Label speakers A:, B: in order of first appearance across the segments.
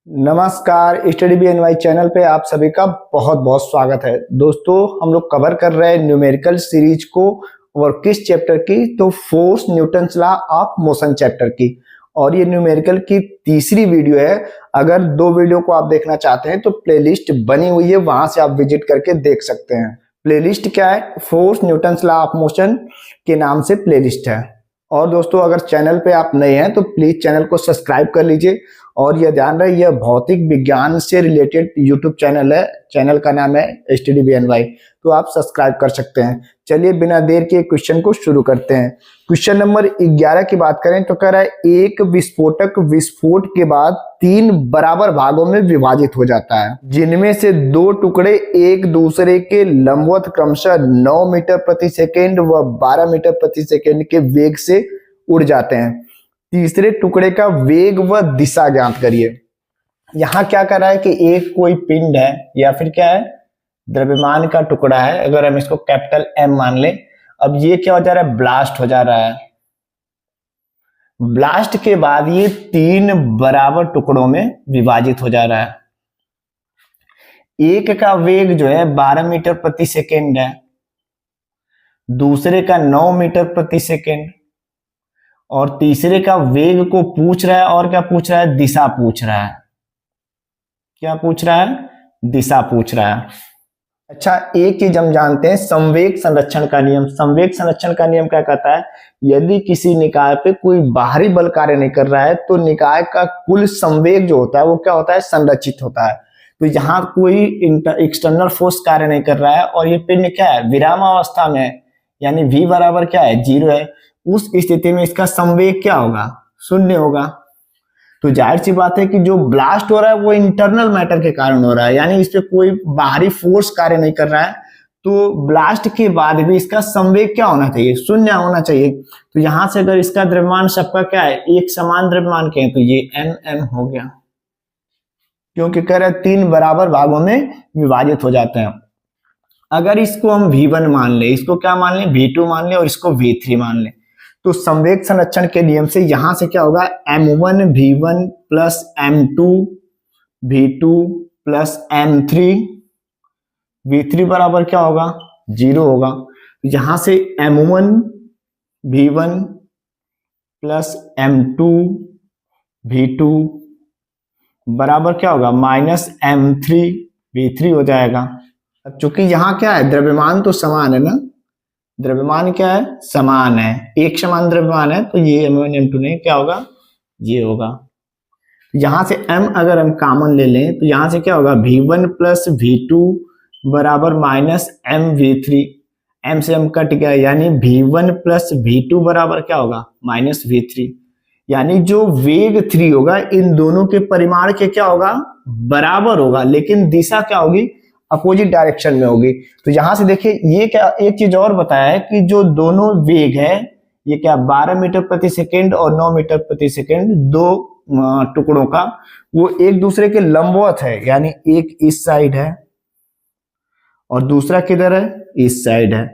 A: नमस्कार, study B NY channel पे आप सभी का बहुत बहुत स्वागत है। दोस्तों, हम लोग कवर कर रहे हैं न्यूमेरिकल सीरीज को और किस चैप्टर की, तो force Newton's law of motion chapter की। और ये न्यूमेरिकल की तीसरी वीडियो है। अगर दो वीडियो को आप देखना चाहते हैं तो प्लेलिस्ट बनी हुई है, वहां से आप विजिट करके देख सकते हैं। प्लेलिस्ट क्या है? Force Newton's law of motion के नाम से प्लेलिस्ट है। और दोस्तों, अगर चैनल पे आप नए हैं तो प्लीज चैनल को सब्सक्राइब कर लीजिए। और यह ध्यान रहे, यह भौतिक विज्ञान से रिलेटेड यूट्यूब चैनल है। चैनल का नाम है स्टडी बी एनवाई, तो आप सब्सक्राइब कर सकते हैं। चलिए बिना देर के क्वेश्चन को शुरू करते हैं। क्वेश्चन नंबर 11 की बात करें तो कह रहा है एक विस्फोटक विस्फोट के बाद 3 बराबर भागों में विभाजित हो जाता है, जिनमें से 2 टुकड़े एक दूसरे के लंबवत क्रमशः 9 मीटर प्रति सेकेंड व 12 मीटर प्रति सेकेंड के वेग से उड़ जाते हैं। तीसरे टुकड़े का वेग व दिशा ज्ञात करिए। यहां क्या कर रहा है कि एक कोई पिंड है या फिर क्या है, द्रव्यमान का टुकड़ा है। अगर हम इसको कैपिटल एम मान ले, अब ये क्या हो जा रहा है, ब्लास्ट हो जा रहा है। ब्लास्ट के बाद ये 3 बराबर टुकड़ों में विभाजित हो जा रहा है। एक का वेग जो है 12 मीटर प्रति सेकेंड है, दूसरे का 9 मीटर प्रति सेकेंड, और तीसरे का वेग को पूछ रहा है। और क्या पूछ रहा है? दिशा पूछ रहा है। क्या पूछ रहा है? दिशा पूछ रहा है। अच्छा, एक चीज हम जानते हैं, संवेग संरक्षण का नियम। संवेग संरक्षण का नियम क्या कहता है? यदि किसी निकाय पे कोई बाहरी बल कार्य नहीं कर रहा है तो निकाय का कुल संवेग जो होता है वो क्या होता है? संरक्षित होता है। तो यहाँ कोई एक्सटर्नल फोर्स कार्य नहीं कर रहा है और ये पिंड क्या है? विराम अवस्था में है, यानी v बराबर क्या है? 0 है। उस स्थिति में इसका संवेग क्या होगा? 0 होगा। तो जाहिर सी बात है कि जो ब्लास्ट हो रहा है वो इंटरनल मैटर के कारण हो रहा है, यानी इस पे कोई बाहरी फोर्स कार्य नहीं कर रहा है। तो ब्लास्ट के बाद भी इसका संवेग क्या होना चाहिए? 0 होना चाहिए। तो यहां से अगर इसका द्रव्यमान सबका क्या है? एक समान द्रव्यमान के हैं, तो ये m हो गया, क्योंकि कह रहे 3 बराबर भागों में विभाजित हो जाते हैं। अगर इसको हम v1 मान ले, इसको क्या मान ले? v2 मान ले, और इसको v3 मान ले, तो संवेग संरक्षण के नियम से यहां से क्या होगा? m1 v1 plus m2 v2 plus m3 v3 बराबर क्या होगा? 0 होगा। यहां से m1 v1 plus m2 v2 बराबर क्या होगा? माइनस m3 v3 हो जाएगा। चूंकि यहां क्या है? द्रव्यमान तो समान है ना, द्रव्यमान क्या है? समान है, एक समान द्रव्यमान है, तो ये m1 m2 नहीं, क्या होगा? ये होगा। यहां से m अगर हम कॉमन ले लें तो यहां से क्या होगा? v1 प्लस v2 बराबर माइनस m v3। m से m कट गया, यानी v1 प्लस v2 बराबर क्या होगा? Minus v3। यानी जो वेग 3 होगा इन दोनों के परिमाण के क्या होगा? बराबर होगा, लेकिन दिशा क्या होगी? अपोजिट डायरेक्शन में होगी। तो यहां से देखिए, ये क्या एक चीज और बताया है कि जो दोनों वेग है, ये क्या 12 मीटर प्रति सेकेंड और 9 मीटर प्रति सेकेंड, दो टुकड़ों का, वो एक दूसरे के लंबवत है, यानी एक इस साइड है और दूसरा किधर है? इस साइड है।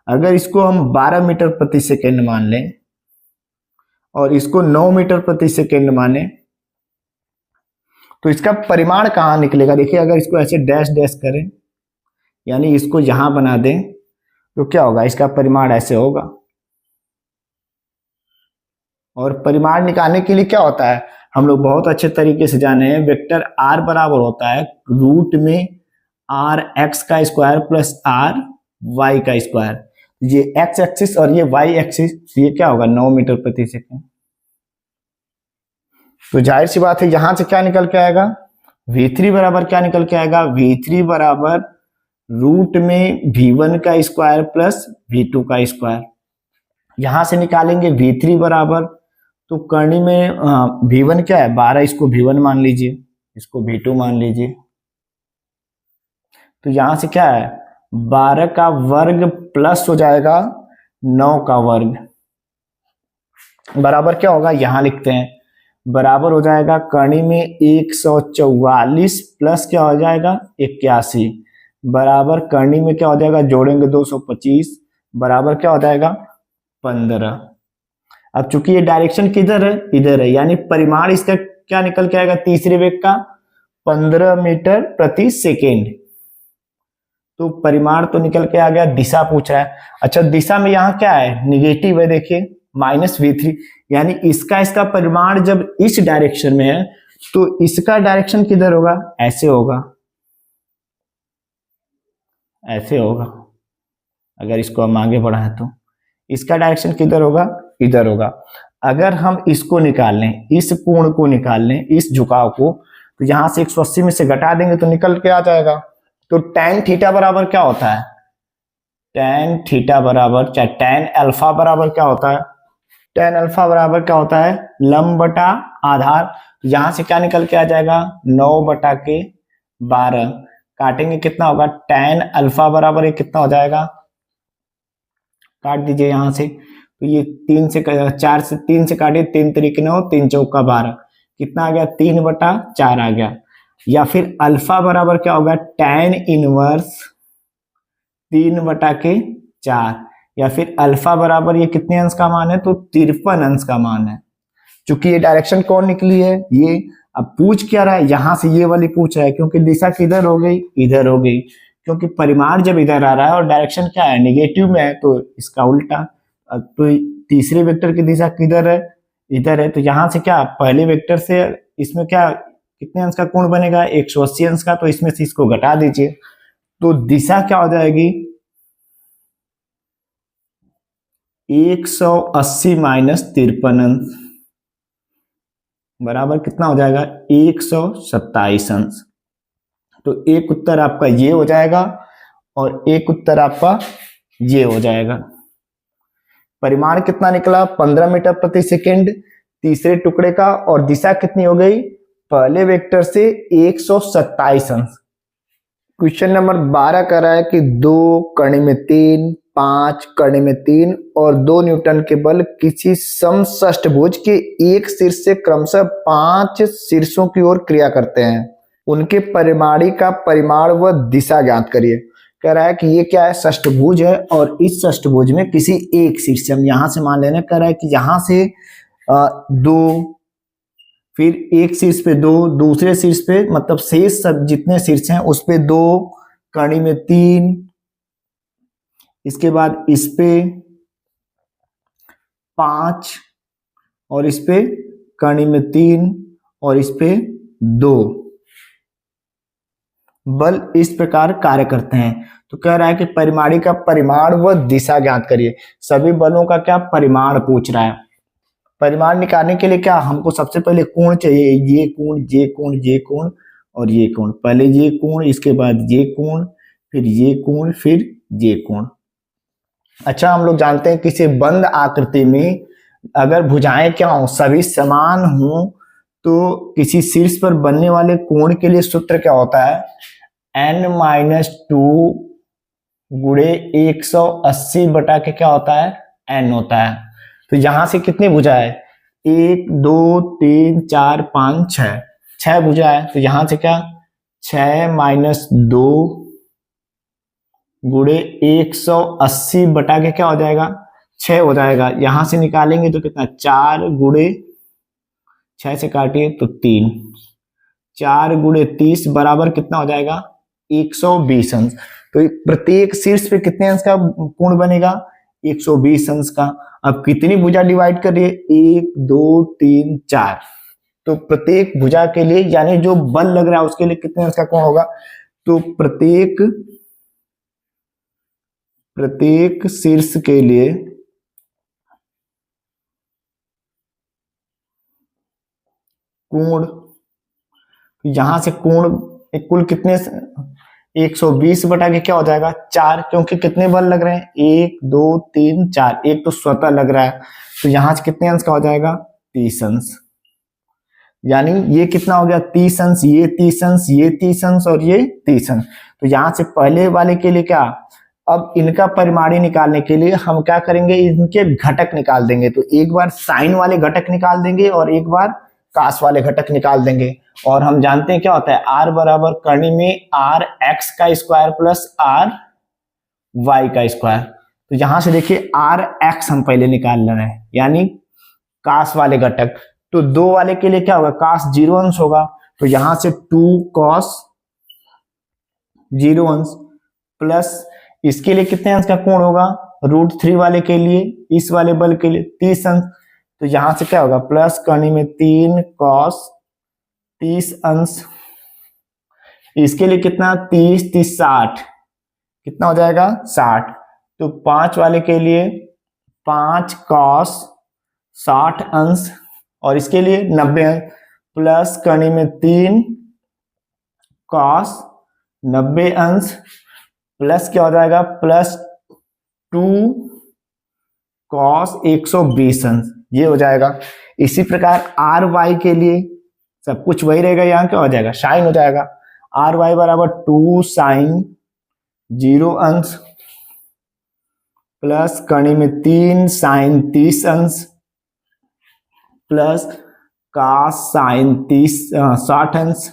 A: अगर इसको हम 12 मीटर प्रति सेकेंड मान लें और इसको 9 मीटर प्रति सेकेंड माने, तो इसका परिमाण कहां निकलेगा? देखिए, अगर इसको ऐसे डैश डैश करें, यानी इसको यहां बना दें, तो क्या होगा? इसका परिमाण ऐसे होगा। और परिमाण निकालने के लिए क्या होता है? हम लोग बहुत अच्छे तरीके से जाने हैं, वेक्टर r बराबर होता है रूट में r x का स्क्वायर प्लस r y का स्क्वायर। ये x एक्सिस और ये y एक्सिस, ये क्या होगा? 9 मीटर प्रति सेकेंड। तो जाहिर सी बात है, यहां से क्या निकल के आएगा? v3 बराबर क्या निकल के आएगा? v3 बराबर रूट में v1 का स्क्वायर प्लस v2 का स्क्वायर। यहां से निकालेंगे v3 बराबर, तो करनी में v1 क्या है? 12, इसको v1 मान लीजिए, इसको v2 मान लीजिए। तो यहां से क्या है? 12 का वर्ग प्लस हो जाएगा 9 का वर्ग, बराबर क्या होगा? यहां लिखते हैं, बराबर हो जाएगा करनी में 144 प्लस क्या हो जाएगा? 81, बराबर करनी में क्या हो जाएगा? जोड़ेंगे 225, बराबर क्या हो जाएगा? 15। अब चूंकि ये डायरेक्शन किधर है? इधर है, यानी परिमाण इसका क्या निकल के आएगा? तीसरे वेग का 15 मीटर प्रति सेकेंड। तो परिमाण तो निकल के आ गया, दिशा पूछ रहा है। अच्छा, दिशा में यहाँ क्या है, निगेटिव है, देखिए -v3, यानी इसका परिमाण जब इस डायरेक्शन में है तो इसका डायरेक्शन किधर होगा, ऐसे होगा, ऐसे होगा। अगर इसको हम आगे बढ़ाएं तो इसका डायरेक्शन किधर होगा, इधर होगा। अगर हम इसको निकाल लें, इस कोण को निकाल लें, इस झुकाव को, तो यहां से 180 में से घटा देंगे तो निकल के आ जाएगा। तो tan थीटा बराबर क्या होता है, tan थीटा बराबर, चाहे tan अल्फा बराबर क्या होता है, tan अल्फा बराबर क्या होता है, लंब बटा आधार। यहां से क्या निकल के आ जाएगा, 9/12, काटेंगे कितना होगा, tan अल्फा बराबर ये कितना हो जाएगा, काट दीजिए यहां से। तो ये 4 से 3 से काटिए, 3 तरीके 9, 3 चौका 12, कितना आ गया, 3/4 आ गया। या फिर अल्फा बराबर क्या होगा, tan इनवर्स 3/4, या फिर अल्फा बराबर ये कितने अंश का मान है, तो 53 अंश का मान है। चूंकि ये डायरेक्शन कौन निकली है, ये अब पूछ क्या रहा है, यहां से ये वाली पूछ रहा है, क्योंकि दिशा किधर हो गई, इधर हो गई, क्योंकि परिमाण जब इधर आ रहा है और डायरेक्शन क्या है, निगेटिव में है, तो इसका उल्टा। तो तीसरे वेक्टर की दिशा किधर है, इधर है। तो यहां से क्या, पहले वेक्टर से इसमें क्या, कितने अंश का कोण बनेगा, 180 अंश का, तो इसमें से इसको घटा दीजिए, तो दिशा क्या हो जाएगी, 180 माइनस 53 अंश बराबर कितना हो जाएगा, 127 अंश। तो एक उत्तर आपका ये हो जाएगा और एक उत्तर आपका ये हो जाएगा। परिमाण कितना निकला, 15 मीटर प्रति सेकेंड तीसरे टुकड़े का, और दिशा कितनी हो गई, पहले वेक्टर से 127 अंश। क्वेश्चन नंबर 12 कह रहा है कि 2 कर्ण में 3, 5 कर्ण में 3 और 2 न्यूटन के बल किसी समषष्ठभुज के एक शीर्ष से क्रमशः 5 शीर्षों की ओर क्रिया करते हैं, उनके परिमाणी का परिमाण व दिशा ज्ञात करिए। कह रहा है कि ये क्या है, षष्ठभुज है, और इस षष्ठभुज में किसी एक शीर्ष से, हम यहां से मान लेना, कह रहा है कि यहां से 2, फिर एक शीर्ष पे 2, दूसरे शीर्ष पे, मतलब शेष सब जितने शीर्ष हैं उस पे 2, कड़ी में 3, इसके बाद इस पे 5, और इस पे कड़ी में 3, और इस पे 2 बल इस प्रकार कार्य करते हैं। तो कह रहा है कि परिमाणी का परिमाण व दिशा ज्ञात करिए। सभी बलों का क्या परिमाण पूछ रहा है। परिमाण निकालने के लिए क्या, हमको सबसे पहले कोण चाहिए, ये कोण, ये कोण, ये कोण और ये कोण। पहले ये कोण, इसके बाद ये कोण, फिर ये कोण, फिर ये कोण। अच्छा, हम लोग जानते हैं किसी बंद आकृति में अगर भुजाएं क्या हो, सभी समान हो, तो किसी शीर्ष पर बनने वाले कोण के लिए सूत्र क्या होता है, n-2 गुणे 180 बटा के क्या होता है, n होता है। तो यहां से कितनी भुजा है, 1 2 3 4 5 6, 6 भुजा है। तो यहां से क्या, 6 - 2 गुणे 180 बटा के क्या हो जाएगा, 6 हो जाएगा। यहां से निकालेंगे तो कितना, 4 गुणे 6 से काटिए तो 3, 4 गुणे 30 बराबर कितना हो जाएगा, 120 अंश। तो प्रत्येक शीर्ष पे कितने अंश का कोण बनेगा, 120 अंश का। अब कितनी भुजा डिवाइड करिए, 1 2 3 4, तो प्रत्येक भुजा के लिए, यानी जो बल लग रहा है उसके लिए कितने अंश का कोण होगा, तो प्रत्येक शीर्ष के लिए कोण, यहां से कोण कुल कितने, 120 बटा के क्या हो जाएगा, 4, क्योंकि कितने बल लग रहे हैं, 1 2 3 4, एक तो स्वतः लग रहा है, तो यहां से कितने अंश का हो जाएगा, 30 अंश। यानी ये कितना हो गया, 30 अंश, ये 30 अंश, ये 30 अंश और ये 30 अंश। तो यहां से पहले वाले के लिए क्या, अब इनका परिमाणी निकालने के लिए हम क्या करेंगे, इनके घटक निकाल देंगे। तो एक बार साइन वाले घटक निकाल देंगे और एक बार कास वाले घटक निकाल देंगे। और हम जानते हैं क्या होता है, r बराबर करनी में rx का स्क्वायर प्लस ry का स्क्वायर। तो यहां से देखिए rx हम पहले निकाल रहे हैं, यानी कास वाले घटक। तो 2 वाले के लिए क्या होगा, कास 0 अंश होगा, तो यहां से 2 cos 0 अंश प्लस इसके लिए कितने अंश का कोण होगा, √3 वाले के लिए, इस वाले बल के लिए 30 अंश। तो यहां से क्या होगा, प्लस करने में 3 cos 30 अंश, इसके लिए कितना 30 30 60, कितना हो जाएगा 60। तो 5 वाले के लिए 5 cos 60 अंश और इसके लिए 90 अंश, प्लस करने में 3 cos 90 अंश प्लस क्या हो जाएगा, प्लस 2 cos 120 अंश, ये हो जाएगा। इसी प्रकार आर वाई के लिए सब कुछ वही रहेगा, यहाँ क्या हो जाएगा, साइन हो जाएगा। आर वाई बराबर 2 sin 0 अंश प्लस करने में 3 sin 30 अंश प्लस cos sin 60 अंश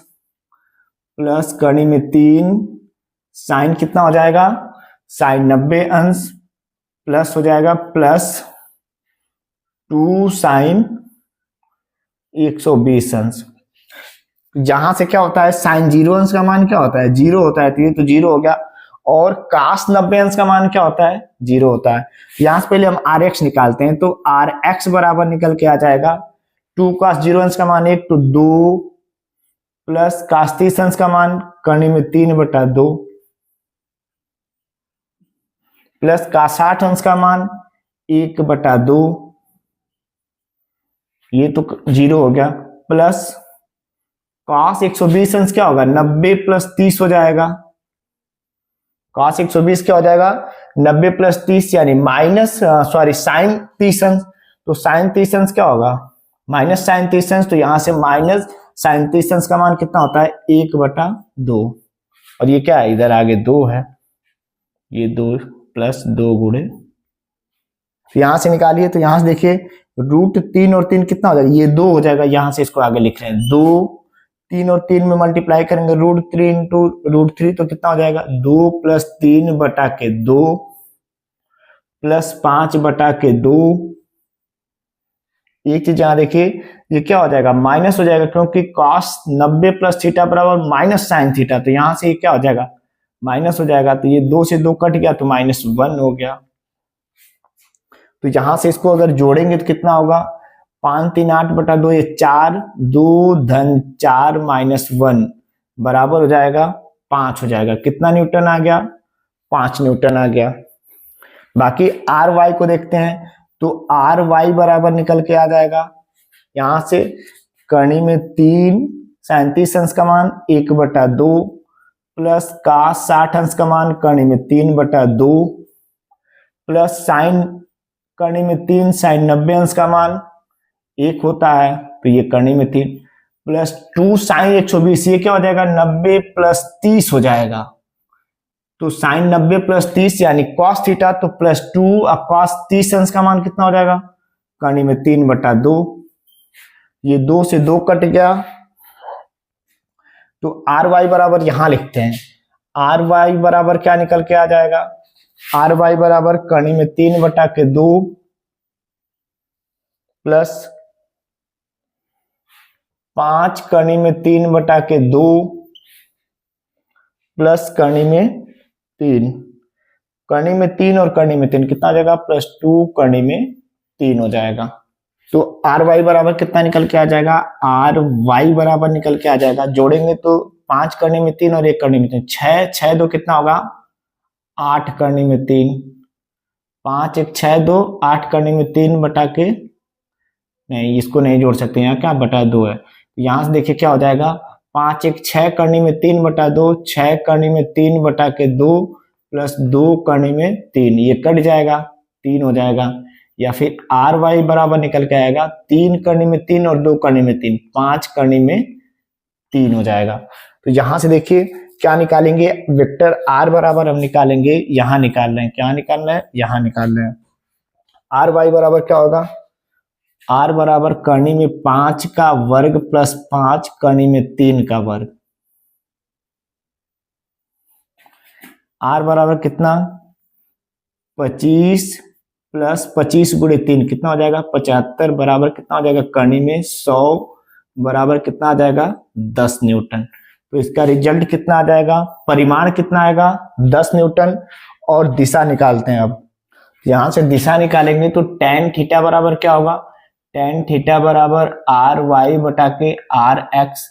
A: प्लस करने में 3 sin कितना हो जाएगा, sin 90 अंश प्लस हो जाएगा प्लस 2 sin 120 अंश। जहां से क्या होता है, sin 0 अंश का मान क्या होता है, 0 होता है, तो ये तो 0 हो गया। और cos 90 अंश का मान क्या होता है, 0 होता है। यहां से पहले हम rx निकालते हैं, तो rx बराबर निकल के आ जाएगा 2 cos 0 अंश का मान 1, तो 2 प्लस cos 30 अंश का मान करने में 3/2 प्लस cos 60 अंश का मान 1/2, ये तो 0 हो गया, प्लस cos 120 अंश क्या होगा, 90 प्लस 30 हो जाएगा। cos 120 क्या हो जाएगा, 90 प्लस 30 यानी sin 30 अंश, तो sin 30 अंश क्या होगा, माइनस sin 30 अंश, तो यहां से माइनस sin 30 अंश का मान कितना होता है, 1/2। और ये क्या है, इधर आगे 2 है, ये 2 प्लस 2 गुणे, यहां से निकालिए, तो यहां से देखिए √3 और 3 कितना हो जाएगा, ये 2 हो जाएगा। यहां से इसको आगे लिख रहे हैं 2, 3 और 3 में मल्टीप्लाई करेंगे √3 इंटू √3, तो कितना हो जाएगा 2 प्लस 3/2 प्लस 5/2। एक चीज यहां देखिए, ये क्या हो जाएगा, माइनस हो जाएगा, क्योंकि cos 90 प्लस थीटा बराबर माइनस साइन थीटा, तो यहां से ये क्या हो जाएगा, माइनस हो जाएगा। तो ये 2 से 2 कट गया, तो -1 हो गया। तो यहां से इसको अगर जोड़ेंगे तो कितना होगा, 5 3 8/2, ये 4, 2 धन 4 -1 बराबर हो जाएगा 5 हो जाएगा। कितना न्यूटन आ गया, 5 न्यूटन आ गया। बाकी आर वाई को देखते हैं, तो आर वाई बराबर निकल के आ जाएगा, यहां से करनी में 3 sin 30 अंश का मान 1/2 प्लस cos 60 अंश का मान करनी में 3/2 प्लस साइन करनी में 3 sin 90 अंश का मान 1 होता है, तो ये करनी में 3 प्लस 2 sin 120, ये क्या हो जाएगा, 90 प्लस 30 हो जाएगा। तो sin 90 प्लस 30 यानी cos थीटा, तो प्लस 2 और cos 30 अंश का मान कितना हो जाएगा, करनी में 3/2, ये 2 से 2 कट गया। तो आर वाई बराबर यहां लिखते हैं, आर वाई बराबर क्या निकल के आ जाएगा, आर वाई बराबर करनी में 3/2 प्लस 5 करनी में 3/2 प्लस करनी में 3, करनी में 3 और करनी में 3 कितना आ जाएगा, +2 करनी में 3 हो जाएगा। तो आर वाई बराबर कितना निकल के आ जाएगा, आर वाई बराबर निकल के आ जाएगा, जोड़ेंगे तो 5 करने में 3 और 1 करने में 3, 6 6 2 कितना होगा, 8 करने में 3, 5 1 6 2 8 करने में 3 बटा के, नहीं इसको नहीं जोड़ सकते, यहाँ क्या /2 है, यहां से देखिए क्या हो जाएगा, 5 1 6 करने में 3/2, 6 करने में 3/2 प्लस 2 करने में 3, ये कट जाएगा 3 हो जाएगा। या फिर आर वाई बराबर निकल के आएगा 3 करने में 3 और 2 करने में 3, 5 करने में 3 हो जाएगा। तो यहां से देखिए क्या निकालेंगे, वेक्टर आर बराबर हम निकालेंगे, यहां निकाल रहे हैं, क्या निकाल रहे हैं, यहां निकाल रहे हैं। आर वाई बराबर क्या होगा, आर बराबर करनी में 5 का वर्ग प्लस 5 करनी में 3 का वर्ग, आर बराबर कितना 25 प्लस 25 गुणे 3 कितना हो जाएगा 75 बराबर कितना हो जाएगा, करनी में 100 बराबर कितना आ जाएगा 10 न्यूटन। तो इसका रिजल्ट कितना आ जाएगा, परिमाण कितना आएगा 10 न्यूटन। और दिशा निकालते हैं। अब यहां से दिशा निकालेंगे तो tan थीटा बराबर क्या होगा, tan थीटा बराबर आर वाई बटा के आर एक्स।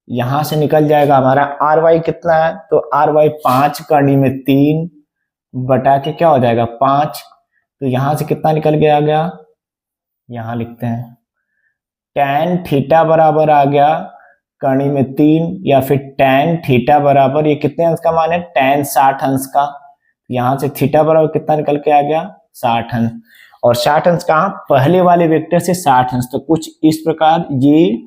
A: यहां से निकल जाएगा हमारा आर वाई कितना है, तो आर वाई 5 कड़ी में 3 बटा के क्या हो जाएगा 5। तो यहां से कितना निकल के आ गया, यहां लिखते हैं tan थीटा बराबर आ गया कड़ी में 3, या फिर tan थीटा बराबर ये कितने अंश का मान है, tan 60 अंश का। यहां से थीटा बराबर कितना निकल के आ गया 60 अंश। और 60 अंश कहाँ, पहले वाले वेक्टर से 60 अंश। तो कुछ इस प्रकार ये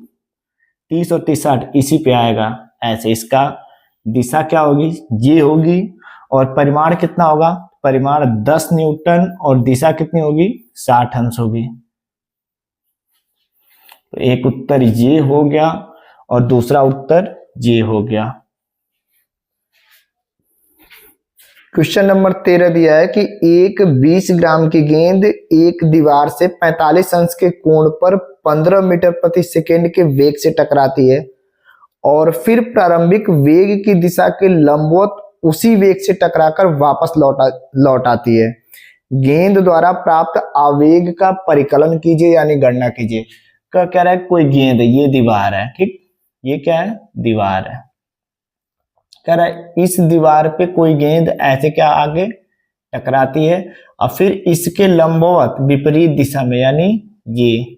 A: 30 और 30 60 इसी पे आएगा ऐसे। इसका दिशा क्या होगी, ये होगी। और परिमाण कितना होगा, परिमाण 10 न्यूटन और दिशा कितनी होगी 60 अंश होगी। तो एक उत्तर ये हो गया और दूसरा उत्तर ये हो गया। क्वेश्चन नंबर 13 दिया है कि एक 20 ग्राम की गेंद एक दीवार से 45 अंश के कोण पर 15 मीटर प्रति सेकेंड के वेग से टकराती है और फिर प्रारंभिक वेग की दिशा के लंबवत उसी वेग से टकराकर वापस लौट आती है। गेंद द्वारा प्राप्त आवेग का परिकलन कीजिए यानी गणना कीजिए। क्या कह रहा है, कोई गेंद है, ये दीवार है, ठीक, ये क्या है दीवार है। कह रहा है इस दीवार पे कोई गेंद ऐसे क्या आगे टकराती है और फिर इसके लंबवत विपरीत दिशा में, यानी ये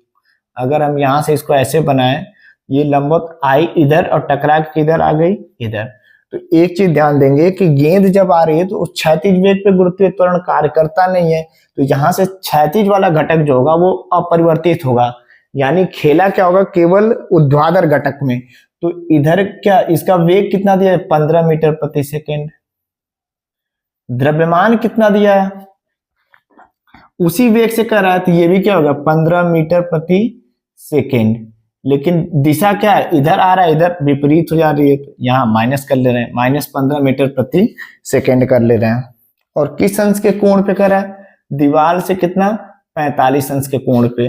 A: अगर हम यहां से इसको ऐसे बनाएं, ये लंबवत आई इधर और टकरा के किधर आ गई इधर। तो एक चीज ध्यान देंगे कि गेंद जब आ रही है तो उस क्षैतिज वेग पे गुरुत्वीय त्वरण कार्य करता नहीं है। तो यहाँ से क्षैतिज वाला घटक जो होगा वो अपरिवर्तित होगा, यानी खेला क्या होगा केवल ऊर्ध्वाधर घटक में। तो इधर क्या इसका वेग कितना दिया है 15 मीटर प्रति सेकेंड। द्रव्यमान कितना दिया है उसी वेग से कर रहा है, तो ये भी क्या होगा 15 मीटर प्रति सेकेंड। लेकिन दिशा क्या है, इधर आ रहा है, इधर विपरीत हो जा रही है। तो यहाँ माइनस कर ले रहे हैं, -15 मीटर प्रति सेकेंड कर ले रहे हैं। और किस अंश के कोण पे कर रहा है, दीवार से कितना 45 अंश के कोण पे।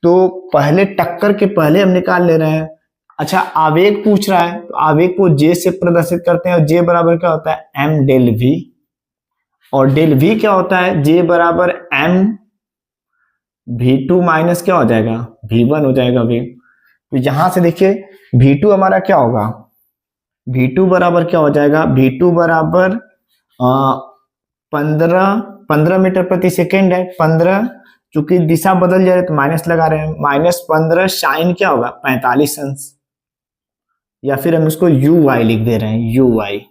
A: तो पहले टक्कर के पहले हम निकाल ले रहे हैं। अच्छा आवेग पूछ रहा है, तो आवेग को जे से प्रदर्शित करते हैं और जे बराबर क्या होता है m डेल v। और डेल v क्या होता है, जे बराबर m v2 माइनस क्या हो जाएगा v1 हो जाएगा वेग। तो यहां से देखिए v2 हमारा क्या होगा, v2 बराबर क्या हो जाएगा, v2 बराबर 15 मीटर प्रति सेकेंड है। 15 चूंकि दिशा बदल जा रही है तो माइनस लगा रहे हैं, -15 साइन क्या होगा 45 अंश, या फिर हम इसको यू वाई लिख दे रहे हैं, यू वाई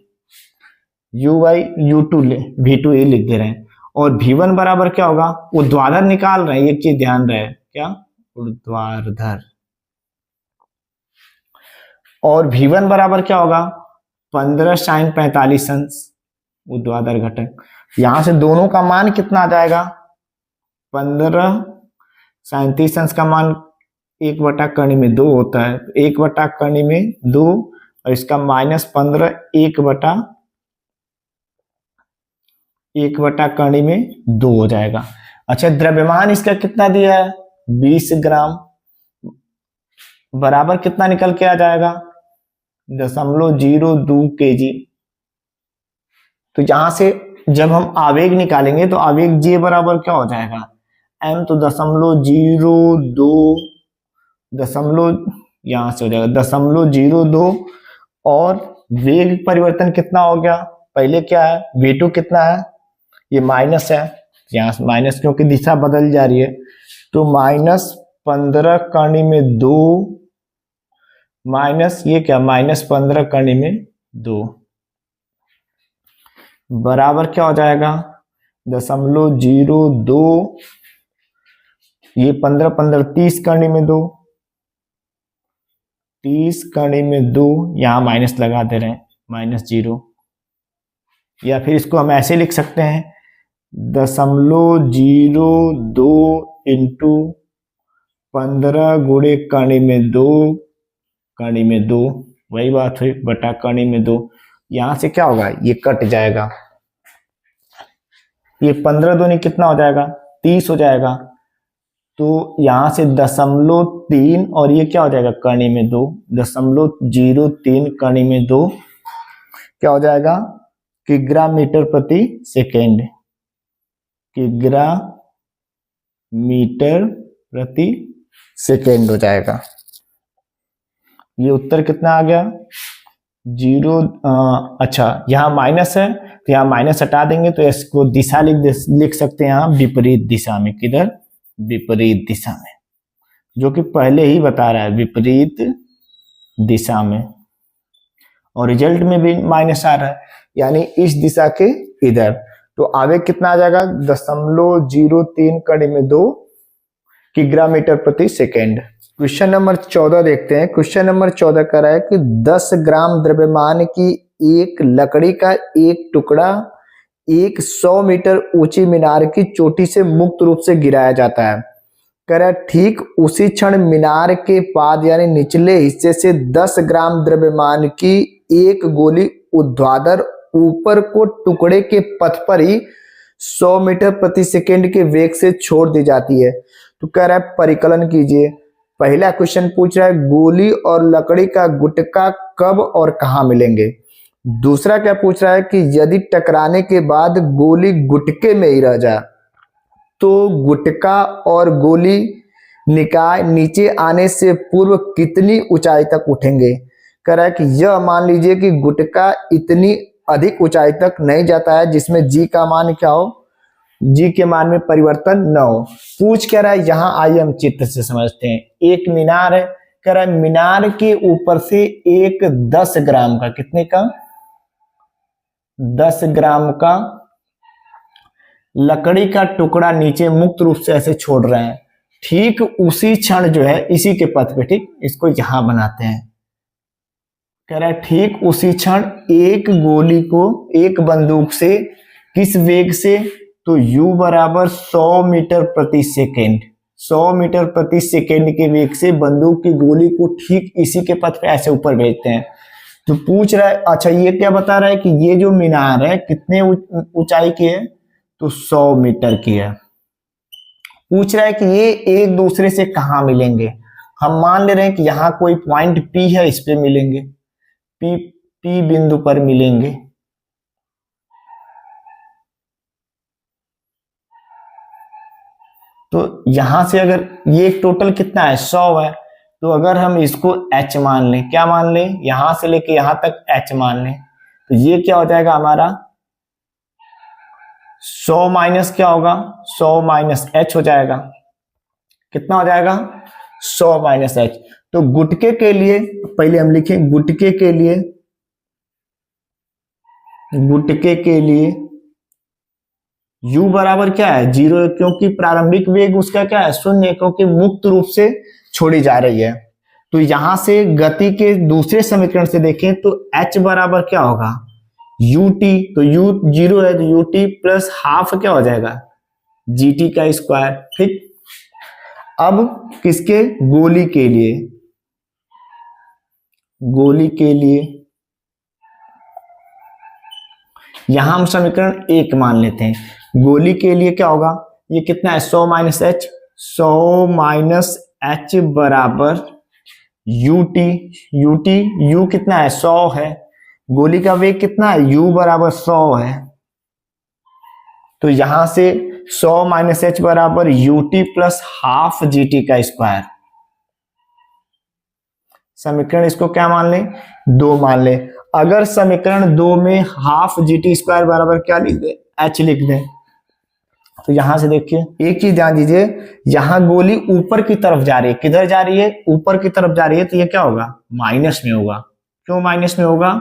A: u2 v2 ये लिख दे रहे हैं। और v1 बराबर क्या होगा, ऊर्ध्वाधर निकाल रहे हैं, एक चीज ध्यान रहे क्या ऊर्ध्वाधर। और v1 बराबर क्या होगा 15 साइन 45 अंश ऊर्ध्वाधर घटक। यहां से दोनों का मान कितना आ जाएगा, 15 साइन 30 अंश का मान 1 कर्ण में 2 होता है, 1 कर्ण में 2 और इसका -15 1 कर्ण में 2 हो जाएगा। अच्छा द्रव्यमान इसका कितना दिया है 20 ग्राम, बराबर कितना निकल के आ जाएगा 0.02 kg। तो यहां से जब हम आवेग निकालेंगे तो आवेग जे बराबर क्या हो जाएगा m, तो 0.02 यहां से हो जाएगा 0.02। और वेग परिवर्तन कितना हो गया, पहले क्या है v2 कितना है, ये माइनस है, यहाँ से माइनस क्योंकि दिशा बदल जा रही है। तो -15 कर्ण में 2 माइनस ये क्या -15 कर्ण में 2 बराबर क्या हो जाएगा 0.02। ये 15 15 30 कर्ण में 2, 30 कर्ण में 2, यहां माइनस लगा दे रहे हैं -0। या फिर इसको हम ऐसे लिख सकते हैं 0.02 इंटू 15 गुणे कर्ण में 2 कर्ण में 2, वही बात हुई बटा कर्ण में 2। यहां से क्या होगा ये कट जाएगा, ये 15 दूनी कितना हो जाएगा 30 हो जाएगा। तो यहां से 0.3 और ये क्या हो जाएगा कर्ण में 2, 0.03 कर्ण में 2 क्या हो जाएगा किग्रा मीटर प्रति सेकेंड, किग्रा मीटर प्रति सेकेंड हो जाएगा। ये उत्तर कितना आ गया 0। अच्छा यहाँ माइनस है तो यहाँ माइनस हटा देंगे तो इसको दिशा लिख सकते हैं यहाँ विपरीत दिशा में। किधर? विपरीत दिशा में, जो कि पहले ही बता रहा है विपरीत दिशा में, और रिजल्ट में भी माइनस आ रहा है यानी इस दिशा के इधर। तो आगे कितना आ जाएगा 0.03 कर्ण में 2 किग्रा मीटर प्रति सेकेंड। क्वेश्चन नंबर 14 देखते हैं। क्वेश्चन नंबर 14 कह रहा है कि 10 ग्राम द्रव्यमान की एक लकड़ी का एक टुकड़ा एक 100 मीटर ऊंची मीनार की चोटी से मुक्त रूप से गिराया जाता है। कह रहा है ठीक उसी क्षण मीनार के पाद यानी निचले हिस्से से 10 ग्राम द्रव्यमान की एक गोली ऊर्ध्वाधर ऊपर को टुकड़े के पथ पर ही 100 मीटर प्रति सेकेंड के वेग से छोड़ दी जाती है। तो कह रहा है परिकलन कीजिए। पहला क्वेश्चन पूछ रहा है गोली और लकड़ी का गुटका कब और कहां मिलेंगे। दूसरा क्या पूछ रहा है कि यदि टकराने के बाद गोली गुटके में ही रह जाए तो गुटका और गोली निकाय नीचे आने से पूर्व कितनी ऊंचाई तक उठेंगे। कह रहा है कि यह मान लीजिए कि गुटका इतनी अधिक ऊंचाई तक नहीं जाता है जिसमें जी का मान क्या हो, जी के मान में परिवर्तन न हो। पूछ कह रहा है यहाँ आइए हम चित्र से समझते हैं। एक मीनार है, कह रहा है मीनार के ऊपर से एक 10 ग्राम का, कितने का 10 ग्राम का लकड़ी का टुकड़ा नीचे मुक्त रूप से ऐसे छोड़ रहे हैं। ठीक उसी क्षण जो है इसी के पथ पे, ठीक इसको यहां बनाते हैं। कह रहा है ठीक उसी क्षण एक गोली को एक बंदूक से किस वेग से, तो u बराबर 100 मीटर प्रति सेकेंड, 100 मीटर प्रति सेकेंड के वेग से बंदूक की गोली को ठीक इसी के पथ पे ऐसे ऊपर भेजते हैं। तो पूछ रहा है, अच्छा ये क्या बता रहा है कि ये जो मीनार है कितने ऊंचाई की है, तो 100 मीटर की है। पूछ रहा है कि ये एक दूसरे से कहां मिलेंगे। हम मान ले रहे हैं कि यहाँ कोई पॉइंट P है, इस पे मिलेंगे, P बिंदु पर मिलेंगे। तो यहां से अगर ये टोटल कितना है 100 है, तो अगर हम इसको h मान लें, क्या मान लें, यहां से लेके यहां तक h मान लें, तो ये क्या हो जाएगा हमारा 100 माइनस क्या होगा 100 माइनस h हो जाएगा। कितना हो जाएगा 100 माइनस h। तो गुटके के लिए पहले हम लिखें, गुटके के लिए u बराबर क्या है 0, क्योंकि प्रारंभिक वेग उसका क्या है 0, क्योंकि मुक्त रूप से छोड़ी जा रही है। तो यहां से गति के दूसरे समीकरण से देखें तो h बराबर क्या होगा ut, तो u 0 है तो ut प्लस हाफ क्या हो जाएगा gt का स्क्वायर। ठीक, अब किसके, गोली के लिए यहां हम समीकरण 1 मान लेते हैं। गोली के लिए क्या होगा, ये कितना है 100 माइनस h, 100 माइनस h बराबर ut, u कितना है 100 है, गोली का वेग कितना है u बराबर 100 है। तो यहां से 100 माइनस h बराबर ut प्लस हाफ gt का स्क्वायर। समीकरण इसको क्या मान लें 2 मान लें। अगर समीकरण 2 में हाफ gt स्क्वायर बराबर क्या लिख दे h लिख दें, तो यहां से देखिए एक चीज ध्यान दीजिए, यहां गोली ऊपर की तरफ जा रही है, किधर जा रही है ऊपर की तरफ जा रही है, तो ये क्या होगा माइनस में होगा। क्यों माइनस में होगा,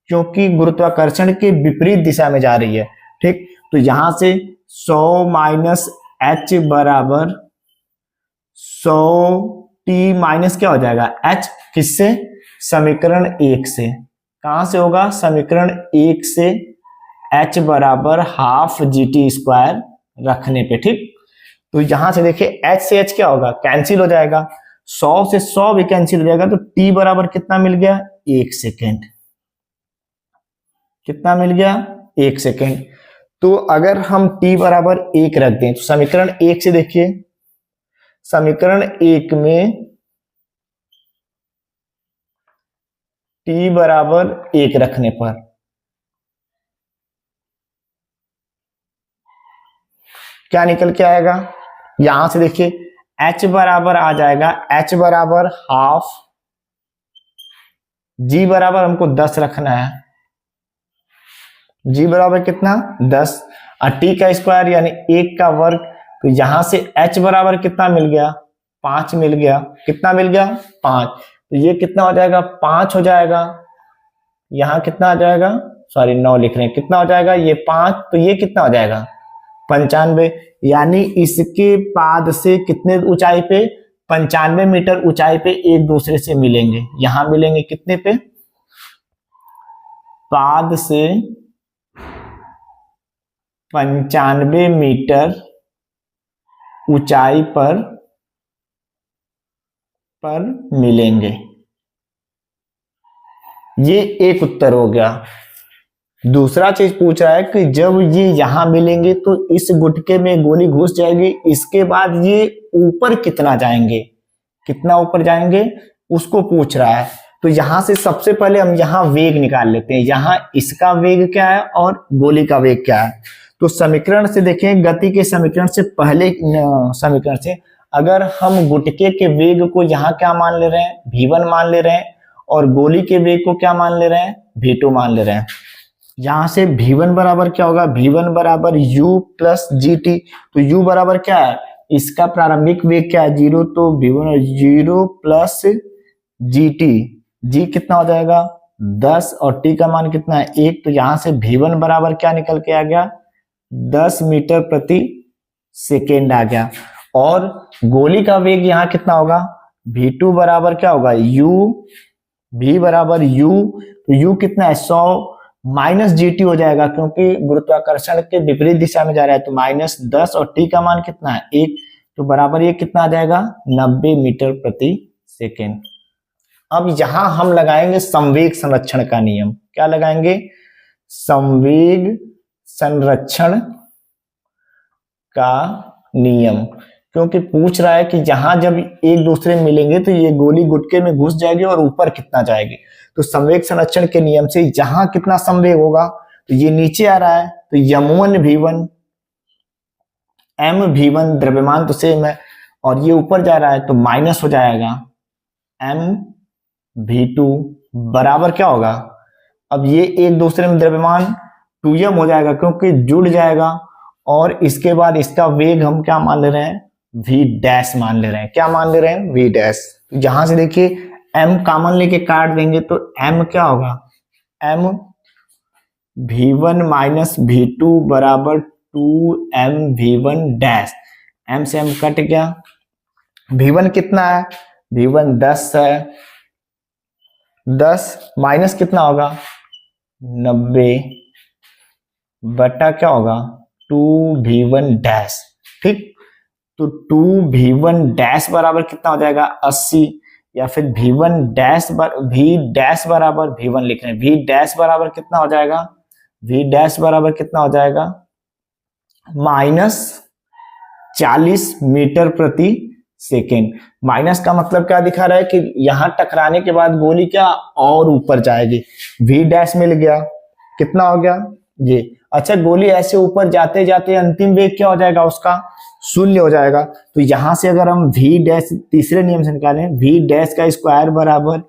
A: क्योंकि गुरुत्वाकर्षण के विपरीत दिशा में जा रही है। ठीक, तो यहां से 100 माइनस h बराबर 100 t माइनस क्या हो जाएगा h, किससे, समीकरण 1 से। कहां से होगा, समीकरण 1 से h बराबर हाफ gt स्क्वायर रखने पे। ठीक, तो यहां से देखिए h से h क्या होगा कैंसिल हो जाएगा, 100 से 100 भी कैंसिल हो जाएगा, तो t बराबर कितना मिल गया 1 सेकेंड। कितना मिल गया 1 सेकेंड। तो अगर हम t बराबर 1 रख दें तो समीकरण 1 से देखिए समीकरण 1 में t बराबर 1 रखने पर क्या निकल के आएगा? यहां से देखिए h बराबर आ जाएगा, h बराबर हाफ, g बराबर हमको 10 रखना है, g बराबर कितना 10, और t का स्क्वायर यानी 1 का वर्ग, तो यहां से h बराबर कितना मिल गया? 5 मिल गया। कितना मिल गया? 5। तो ये कितना हो जाएगा? 5 हो जाएगा। यहाँ कितना आ जाएगा? सॉरी 9 लिख रहे हैं, कितना हो जाएगा? ये 5, तो ये कितना हो जाएगा? 95। यानी इसके पाद से कितने ऊंचाई पे? 95 मीटर ऊंचाई पे एक दूसरे से मिलेंगे। यहां मिलेंगे कितने पे? पाद से 95 मीटर ऊंचाई पर मिलेंगे। ये एक उत्तर हो गया। दूसरा चीज पूछ रहा है कि जब ये यहां मिलेंगे तो इस गुटके में गोली घुस जाएगी, इसके बाद ये ऊपर कितना जाएंगे, कितना ऊपर जाएंगे उसको पूछ रहा है। तो यहां से सबसे पहले हम यहां वेग निकाल लेते हैं, यहां इसका वेग क्या है और गोली का वेग क्या है। तो समीकरण से देखें, गति के समीकरण से पहले समीकरण से अगर हम गुटके के वेग को यहाँ क्या मान ले रहे हैं? v1 मान ले रहे हैं, और गोली के वेग को क्या मान ले रहे हैं? v2 मान ले रहे हैं। यहां से v1 बराबर क्या होगा? v1 बराबर u प्लस gt। तो u बराबर क्या है? इसका प्रारंभिक वेग क्या है? 0, तो v1 0 प्लस gt, g कितना हो जाएगा? 10, और t का मान कितना है? 1। तो यहां से v1 बराबर क्या निकल के आ गया? 10 मीटर प्रति सेकेंड आ गया। और गोली का वेग यहाँ कितना होगा? v2 बराबर क्या होगा? u, v बराबर u, तो u कितना है? 100 माइनस gt हो जाएगा, क्योंकि गुरुत्वाकर्षण के विपरीत दिशा में जा रहा है, तो -10, और t का मान कितना है? 1, तो बराबर ये कितना आ जाएगा? 90 मीटर प्रति सेकेंड। अब यहां हम लगाएंगे संवेग संरक्षण का नियम। क्या लगाएंगे? संवेग संरक्षण का नियम, क्योंकि पूछ रहा है कि यहां जब एक दूसरे में मिलेंगे तो ये गोली गुटके में घुस जाएगी और ऊपर कितना जाएगी। तो संवेग संरक्षण के नियम से यहां कितना संवेग होगा? तो ये नीचे आ रहा है, तो m1 v1, m v1 द्रव्यमान तो सेम है, और ये ऊपर जा रहा है तो माइनस हो जाएगा m v2 बराबर क्या होगा? अब ये एक दूसरे में द्रव्यमान 2m हो जाएगा, क्योंकि जुड़ जाएगा, और इसके बाद इसका वेग हम क्या मान ले रहे हैं? v डैश मान ले रहे हैं। क्या मान ले रहे हैं? v dash. तो यहां से देखिए m कॉमन लेके काट देंगे तो m क्या होगा? m v1 माइनस v2 बराबर 2m v1 डैश। m से m कट गया। v1 कितना है? v1 10 है, 10 माइनस कितना होगा? 90 बटा क्या होगा? 2v1 dash. ठीक, तो 2v1 डैश बराबर कितना हो जाएगा? 80, या फिर v1 डैश v डैश बराबर v1 लिख रहे हैं, v डैश बराबर कितना हो जाएगा? v डैश बराबर कितना हो जाएगा? -40 मीटर प्रति सेकेंड। माइनस का मतलब क्या दिखा रहा है? कि यहां टकराने के बाद गोली क्या और ऊपर जाएगी। v डैश मिल गया, कितना हो गया? ये। अच्छा, गोली ऐसे ऊपर जाते जाते अंतिम वेग क्या हो जाएगा उसका? 0 हो जाएगा। तो यहां से अगर हम v डैश तीसरे नियम से निकालें, v डैश का स्क्वायर बराबर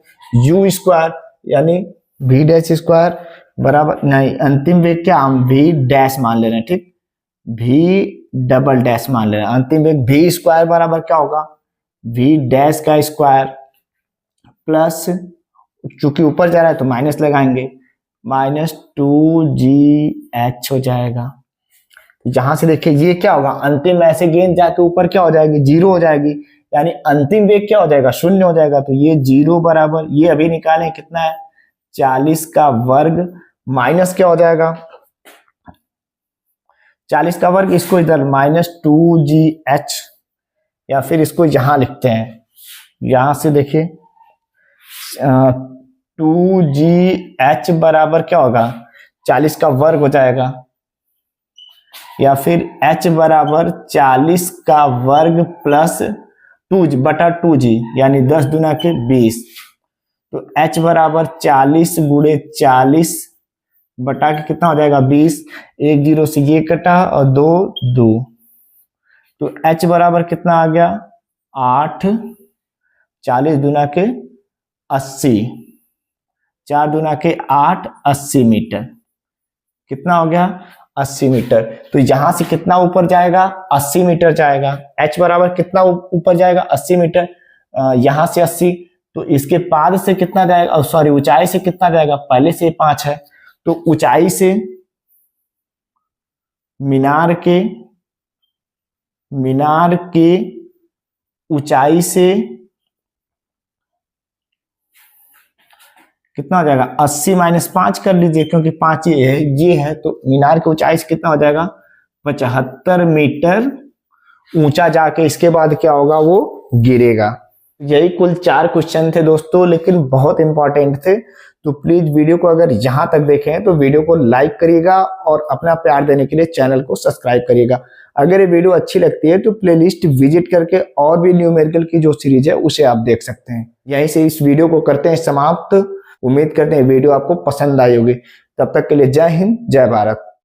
A: u स्क्वायर, यानी v डैश स्क्वायर बराबर, नहीं अंतिम वेग क्या हम v डैश मान ले रहे हैं, ठीक, v डबल डैश मान ले रहे हैं। अंतिम वेग v स्क्वायर बराबर क्या होगा? v डैश का स्क्वायर प्लस, चूंकि ऊपर जा रहा है तो माइनस लगाएंगे, -2gh हो जाएगा। यहां से देखिए ये क्या होगा? अंतिम ऐसे गेंद जाके ऊपर क्या हो जाएगी? 0 हो जाएगी, यानी अंतिम वेग क्या हो जाएगा? 0 हो जाएगा। तो ये 0 बराबर, ये अभी निकालें कितना है? 40 का वर्ग माइनस क्या हो जाएगा? 40 का वर्ग, इसको इधर -2gh, या फिर इसको यहां लिखते हैं, यहां से देखिए 2gh बराबर क्या होगा? 40 का वर्ग हो जाएगा, या फिर h बराबर 40 का वर्ग प्लस 2 यानी 10 दूना के 20। तो h बराबर 40 गुणे 40 बटा के कितना हो जाएगा 20। 1 0 से ये कटा और 2 2। तो h बराबर कितना आ गया 8। 40 दूना के 80, 4 दूना के 8, 80 मीटर। कितना हो गया 80 मीटर। तो यहां से कितना ऊपर जाएगा 80 मीटर जाएगा। h बराबर कितना ऊपर जाएगा 80 मीटर। यहां से 80, तो इसके पाद से कितना जाएगा, सॉरी ऊंचाई से कितना जाएगा, पहले से 5 है तो ऊंचाई से मीनार के ऊंचाई से कितना हो जाएगा 80 माइनस 5 कर लीजिए, क्योंकि 5 ये है तो मीनार की ऊंचाई से कितना हो जाएगा 75 मीटर ऊंचा जाके इसके बाद क्या होगा वो गिरेगा। यही कुल 4 क्वेश्चन थे दोस्तों, लेकिन बहुत इंपॉर्टेंट थे। तो प्लीज वीडियो को अगर यहां तक देखे हैं तो वीडियो को लाइक करिएगा और अपना प्यार देने के लिए चैनल को सब्सक्राइब करिएगा। अगर ये वीडियो अच्छी लगती है तो प्लेलिस्ट विजिट करके और भी न्यूमेरिकल की जो सीरीज है उसे आप देख सकते हैं। यहीं से इस वीडियो को करते हैं समाप्त। उम्मीद करते हैं वीडियो आपको पसंद आई होगी। तब तक के लिए जय हिंद, जय भारत।